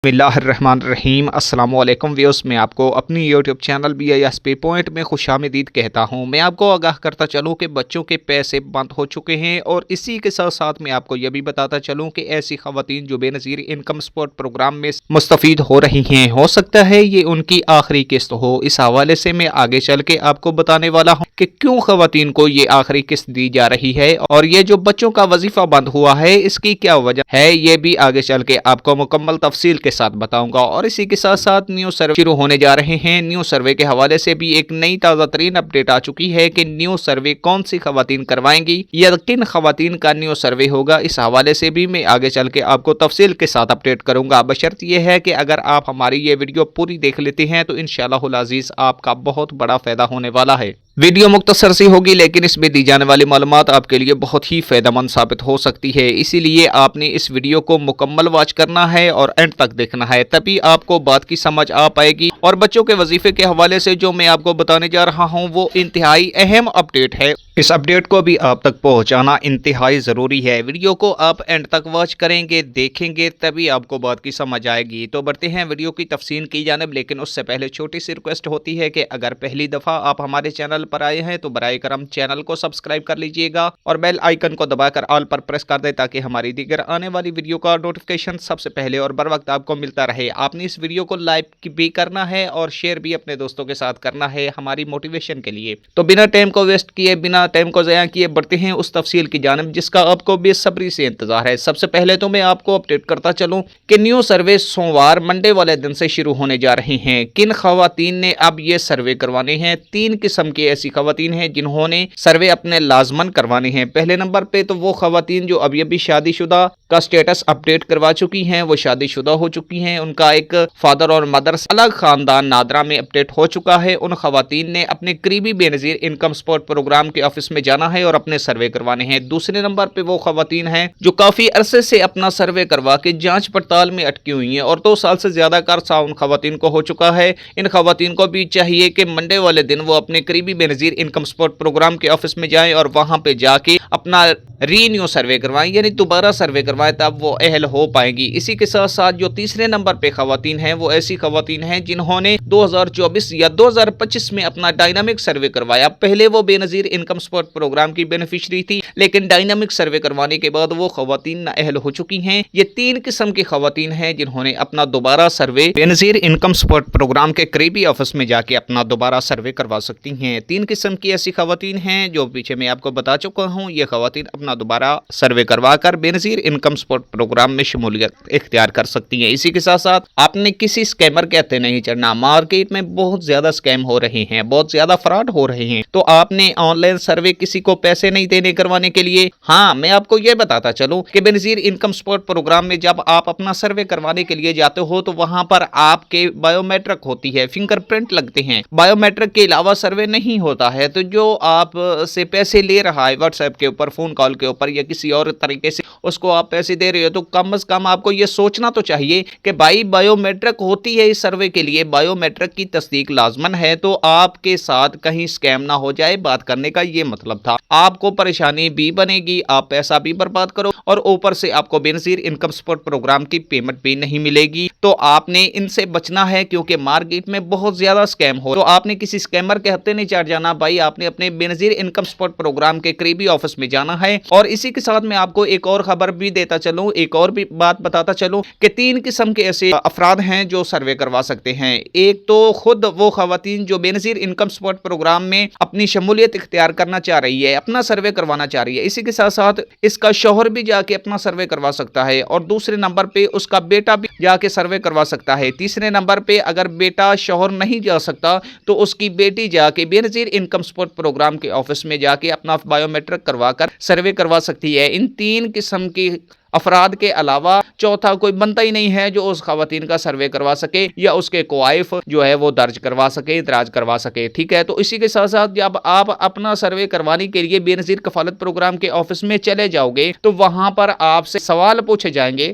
بسم اللہ الرحمن الرحیم۔ السلام علیکم ویوز، میں آپ کو اپنی یوٹیوب چینل BISP پوائنٹ میں خوش آمدید کہتا ہوں۔ میں آپ کو آگاہ کرتا چلوں کہ بچوں کے پیسے بند ہو چکے ہیں، اور اسی کے ساتھ ساتھ میں آپ کو یہ بھی بتاتا چلوں کہ ایسی خواتین جو بے نظیر انکم سپورٹ پروگرام میں مستفید ہو رہی ہیں، ہو سکتا ہے یہ ان کی آخری قسط ہو۔ اس حوالے سے میں آگے چل کے آپ کو بتانے والا ہوں کہ کیوں خواتین کو یہ آخری قسط دی جا رہی ہے، اور یہ جو بچوں کا وظیفہ بند ہوا ہے اس کی کیا وجہ ہے، یہ بھی آگے چل کے آپ کو مکمل تفصیل کے ساتھ بتاؤں گا۔ اور اسی کے ساتھ ساتھ نیو سروے شروع ہونے جا رہے ہیں۔ نیو سروے کے حوالے سے بھی ایک نئی تازہ ترین اپڈیٹ آ چکی ہے کہ نیو سروے کون سی خواتین کروائیں گی یا کن خواتین کا نیو سروے ہوگا۔ اس حوالے سے بھی میں آگے چل کے آپ کو تفصیل کے ساتھ اپڈیٹ کروں گا، بشرط یہ ہے کہ اگر آپ ہماری یہ ویڈیو پوری دیکھ لیتے ہیں تو انشاءاللہ العزیز آپ کا بہت بڑا فائدہ ہونے والا ہے۔ ویڈیو مختصر سی ہوگی لیکن اس میں دی جانے والی معلومات آپ کے لیے بہت ہی فائدہ مند ثابت ہو سکتی ہے، اسی لیے آپ نے اس ویڈیو کو مکمل واچ کرنا ہے اور اینڈ تک دیکھنا ہے، تبھی آپ کو بات کی سمجھ آ پائے گی۔ اور بچوں کے وظیفے کے حوالے سے جو میں آپ کو بتانے جا رہا ہوں وہ انتہائی اہم اپڈیٹ ہے، اس اپڈیٹ کو بھی آپ تک پہنچانا انتہائی ضروری ہے۔ ویڈیو کو آپ اینڈ تک واچ کریں گے، دیکھیں گے، تبھی آپ کو بات کی سمجھ آئے گی۔ تو بڑھتے ہیں ویڈیو کی تفصیل کی جانب، لیکن اس سے پہلے چھوٹی سی ریکویسٹ ہوتی ہے کہ اگر پہلی دفعہ آپ ہمارے چینل پر آئے ہیں تو برائے کرم چینل کو سبسکرائب کر لیجئے گا اور بیل آئیکن کو دبا کر آل پر پریس کر دیں تاکہ ہماری دیگر آنے والی ویڈیو کا نوٹیفیکیشن سب سے پہلے اور بر وقت آپ کو ملتا رہے۔ آپ نے اس ویڈیو کو لائک بھی کرنا ہے اور شیئر بھی اپنے دوستوں کے ساتھ کرنا ہے ہماری موٹیویشن کے لیے۔ تو بنا ٹائم کو ویسٹ کیے، بنا ٹائم کو ضائع کیے بڑھتے ہیں اس تفصیل کی جانب جس کا آپ کو بے صبری سے انتظار ہے۔ سب سے پہلے تو میں آپ کو اپڈیٹ کرتا چلوں کہ نیو سروے سوموار منڈے والے دن سے شروع ہونے جا رہے ہیں۔ کن خواتین نے اب یہ سروے کروانے ہیں؟ 3 قسم کی ایسی خواتین ہیں جنہوں نے سروے اپنے لازمن کروانے ہیں۔ پہلے نمبر پہ تو وہ خواتین جو ابھی شادی شدہ کا سٹیٹس اپڈیٹ کروا چکی ہیں، وہ شادی شدہ ہو چکی ہیں، ان کا ایک فادر اور مدر الگ خاندان نادرا میں اپڈیٹ ہو چکا ہے۔ ان خواتین نے اپنے قریبی بے نظیر انکم سپورٹ پروگرام کے آفس میں جانا ہے اور اپنے سروے کروانے ہیں۔ دوسرے نمبر پہ وہ خواتین ہیں جو کافی عرصے سے اپنا سروے کروا کے جانچ پڑتال میں اٹکی ہوئی ہیں اور 2 سال سے زیادہ کا عرصہ ان خواتین کو ہو چکا ہے۔ ان خواتین کو بھی چاہیے کہ منڈے والے دن وہ اپنے قریبی بے نظیر انکم سپورٹ پروگرام کے آفس میں جائیں اور وہاں پہ جا کے اپنا ری نیو سروے کروائیں، یعنی دوبارہ سروے کروائیں، تب وہ اہل ہو پائیں گی۔ اسی کے ساتھ ساتھ جو تیسرے نمبر پہ خواتین ہیں وہ ایسی خواتین ہیں جنہوں نے 2024 یا 2025 میں اپنا ڈائنامک سروے کروایا۔ پہلے وہ بے نظیر انکم سپورٹ پروگرام کی بینیفیشری تھی، لیکن ڈائنامک سروے کروانے کے بعد وہ خواتین نااہل ہو چکی ہیں۔ یہ 3 قسم کی خواتین ہیں جنہوں نے اپنا دوبارہ سروے بے نظیر انکم سپورٹ پروگرام کے قریبی آفس میں جا کے اپنا دوبارہ سروے کروا سکتی ہیں۔ 3 قسم کی ایسی خواتین ہیں جو پیچھے میں آپ کو بتا چکا ہوں۔ یہ خواتین اپنا دوبارہ سروے کروا کر بے نظیر انکم سپورٹ پروگرام میں شمولیت اختیار کر سکتی ہیں۔ اسی کے ساتھ ساتھ آپ نے کسی اسکیمر کے ہاتھ نہیں چڑھنا۔ مارکیٹ میں بہت زیادہ اسکیم ہو رہے ہیں، بہت زیادہ فراڈ ہو رہے ہیں، تو آپ نے آن لائن سروے کسی کو پیسے نہیں دینے کروانے کے لیے، ہاں میں آپ کو یہ بتاتا چلوں کہ بے نظیر انکم سپورٹ پروگرام میں جب آپ اپنا سروے کروانے کے لیے جاتے ہو تو وہاں پر آپ کے بایو میٹرک ہوتی ہے، فنگر پرنٹ لگتے ہیں۔ بایو میٹرک کے علاوہ سروے نہیں ہوتا ہے، تو جو آپ سے پیسے لے رہا ہے واٹس ایپ کے اوپر، فون کال کے اوپر یا کسی اور طریقے سے اس کو آپ پیسے دے رہے ہو، تو کم از کم آپ کو یہ سوچنا تو چاہیے کہ بھائی بایو میٹرک ہوتی ہے اس سروے کے لیے، بایو میٹرک کی تصدیق لازمن ہے، تو آپ کے ساتھ کہیں اسکیم نہ ہو جائے۔ بات کرنے کا یہ مطلب تھا، آپ کو پریشانی بھی بنے گی، آپ پیسہ بھی برباد کرو اور اوپر سے آپ کو بے نظیر انکم سپورٹ پروگرام کی پیمنٹ بھی نہیں ملے گی۔ تو آپ نے ان سے بچنا ہے کیونکہ مارکیٹ میں بہت زیادہ اسکیم ہو، تو آپ نے کسی اسکیمر کے ہتھے نہیں چڑھ جانا بھائی، آپ نے اپنے بے نظیر انکم سپورٹ پروگرام کے قریبی آفس میں جانا ہے۔ اور اسی کے ساتھ میں آپ کو ایک اور خبر بھی دیتا چلوں، ایک اور بھی بات بتاتا چلوں کہ 3 قسم کے ایسے افراد ہیں جو سروے کروا سکتے ہیں۔ ایک تو خود وہ خواتین جو بے نظیر انکم سپورٹ پروگرام میں اپنی شمولیت اختیار کرنا چاہ رہی ہے، اپنا سروے کروانا چاہ رہی ہے، اسی کے ساتھ ساتھ اس کا شوہر بھی جا کے اپنا سروے کروا سکتا ہے، اور دوسرے نمبر پہ اس کا بیٹا بھی جا کے سروے کروا سکتا ہے۔ تیسرے نمبر پہ اگر بیٹا شوہر نہیں جا سکتا تو اس کی بیٹی جا کے بے نظیر انکم سپورٹ پروگرام کے آفس میں جا کے اپنا بایو میٹرک کروا کر سروے کروا سکتی ہے۔ ان 3 قسم کی افراد کے علاوہ چوتھا کوئی بنتا ہی نہیں ہے جو اس خواتین کا سروے کروا سکے یا اس کے کوائف جو ہے وہ درج کروا سکے، اندراج کروا سکے، ٹھیک ہے۔ تو اسی کے ساتھ ساتھ جب آپ اپنا سروے کروانے کے لیے بے نظیر کفالت پروگرام کے آفس میں چلے جاؤ گے تو وہاں پر آپ سے سوال پوچھے جائیں گے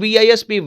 BISP